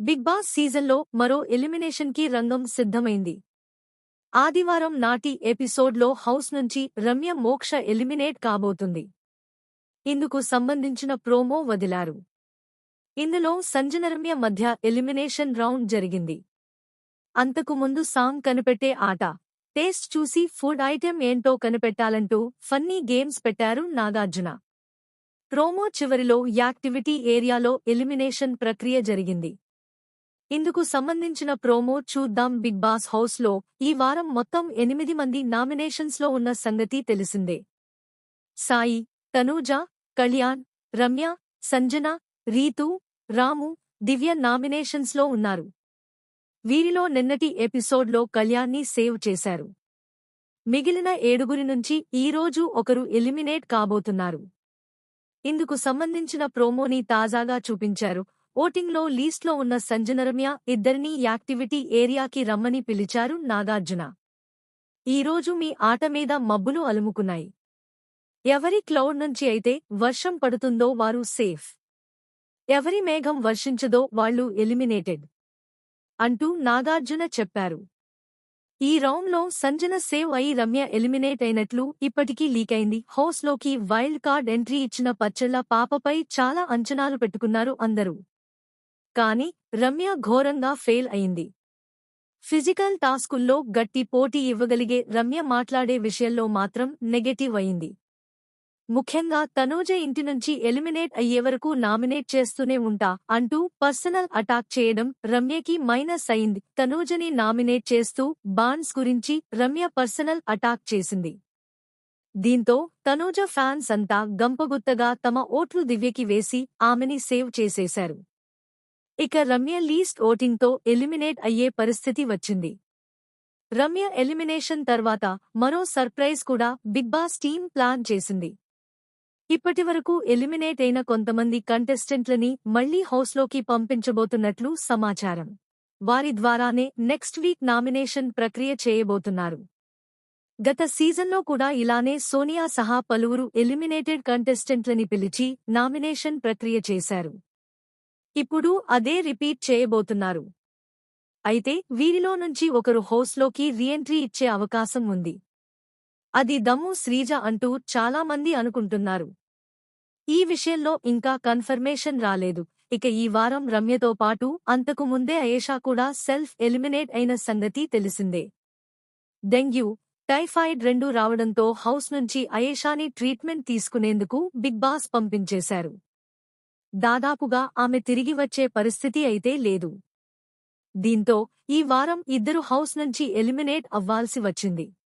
Big boss సీజన్లో మరో ఎలిమినేషన్కి రంగం సిద్ధమైంది. ఆదివారం నాటి ఎపిసోడ్లో హౌస్ నుంచి రమ్య మోక్ష ఎలిమినేట్ కాబోతుంది. ఇందుకు సంబంధించిన ప్రోమో వదిలారు. ఇందులో సంజనరమ్య మధ్య ఎలిమినేషన్ రౌండ్ జరిగింది. అంతకు ముందు సాంగ్ కనిపెట్టే ఆట, టేస్ట్ చూసి ఫుడ్ ఐటెం ఏంటో కనిపెట్టాలంటూ ఫన్నీ గేమ్స్ పెట్టారు నాగార్జున. ప్రోమో చివరిలో యాక్టివిటీ ఏరియాలో ఎలిమినేషన్ ప్రక్రియ జరిగింది. ఇందుకు సంబంధించిన ప్రోమో చూద్దాం. బిగ్ బాస్ హౌస్లో ఈ వారం మొత్తం 8 మంది నామినేషన్స్లో ఉన్న సంగతి తెలిసిందే. సాయి, తనూజ, కళ్యాణ్, రమ్య, సంజన, రీతూ, రాము, దివ్య నామినేషన్స్లో ఉన్నారు. వీరిలో నిన్నటి ఎపిసోడ్లో కళ్యాణ్ని సేవ్ చేశారు. మిగిలిన 7 నుంచి ఈరోజు ఒకరు ఎలిమినేట్ కాబోతున్నారు. ఇందుకు సంబంధించిన ప్రోమోని తాజాగా చూపించారు. ఓటింగ్లో లీస్ట్లో ఉన్న సంజనరమ్య ఇద్దరినీ యాక్టివిటీ ఏరియాకి రమ్మని పిలిచారు నాగార్జున. ఈరోజు మీ ఆట మీద మబ్బులు అలుముకున్నాయి. ఎవరి క్లౌడ్ నుంచి అయితే వర్షం పడుతుందో వారు సేఫ్, ఎవరి మేఘం వర్షించదో వాళ్లు ఎలిమినేటెడ్ అంటూ నాగార్జున చెప్పారు. ఈ రౌండ్లో సంజన సేవ్ అయి రమ్య ఎలిమినేట్ అయినట్లు ఇప్పటికీ లీకైంది. హౌస్లోకి వైల్డ్ కార్డ్ ఎంట్రీ ఇచ్చిన పచ్చళ్ల పాపపై చాలా అంచనాలు పెట్టుకున్నారు అందరూ. కానీ రమ్య ఘోరంగా ఫెయిల్ అయింది. ఫిజికల్ టాస్కుల్లో గట్టి పోటీ ఇవ్వగలిగే రమ్య మాట్లాడే విషయంలో మాత్రం నెగెటివ్ అయింది. ముఖ్యంగా తనూజ ఇంటి నుంచి ఎలిమినేట్ అయ్యేవరకు నామినేట్ చేస్తూనే ఉంటా అంటూ పర్సనల్ అటాక్ చేయడం రమ్యకి మైనస్ అయింది. తనూజని నామినేట్ చేస్తూ బాండ్స్ గురించి రమ్య పర్సనల్ అటాక్ చేసింది. దీంతో తనూజ ఫ్యాన్స్ అంతా గంపగుత్తగా తమ ఓట్లు దివ్యకి వేసి ఆమెని సేవ్ చేసేశారు. ఇక రమ్య లీస్ట్ ఓటింగ్తో ఎలిమినేట్ అయ్యే పరిస్థితి వచ్చింది. రమ్య ఎలిమినేషన్ తర్వాత మరో సర్ప్రైజ్ కూడా బిగ్ బాస్ టీం ప్లాన్ చేసింది. ఇప్పటివరకు ఎలిమినేట్ అయిన కొంతమంది కంటెస్టెంట్లని మళ్లీ హౌస్లోకి పంపించబోతున్నట్లు సమాచారం. వారి ద్వారానే నెక్స్ట్ వీక్ నామినేషన్ ప్రక్రియ చేయబోతున్నారు. గత సీజన్లో కూడా ఇలానే సోనియా సహా పలువురు ఎలిమినేటెడ్ కంటెస్టెంట్లని పిలిచి నామినేషన్ ప్రక్రియ చేశారు. ఇప్పుడు అదే రిపీట్ చేయబోతున్నారు. అయితే వీరిలో నుంచి ఒకరు హౌస్లోకి రీఎంట్రీ ఇచ్చే అవకాశం ఉంది. అది దమ్ము శ్రీజ అంటూ చాలామంది అనుకుంటున్నారు. ఈ విషయంలో ఇంకా కన్ఫర్మేషన్ రాలేదు. ఇక ఈ వారం రమ్యతో పాటు అంతకు ముందే అయేషా కూడా సెల్ఫ్ ఎలిమినేట్ అయిన సంగతి తెలిసిందే. డెంగ్యూ, టైఫాయిడ్ రెండూ రావడంతో హౌస్ నుంచి అయేషాని ట్రీట్మెంట్ తీసుకునేందుకు బిగ్ బాస్ పంపించేశారు. దాదాపుగా ఆమె తిరిగి వచ్చే పరిస్థితి అయితే లేదు. దీంతో ఈ వారం ఇద్దరు హౌస్ నుంచి ఎలిమినేట్ అవ్వాల్సి వచ్చింది.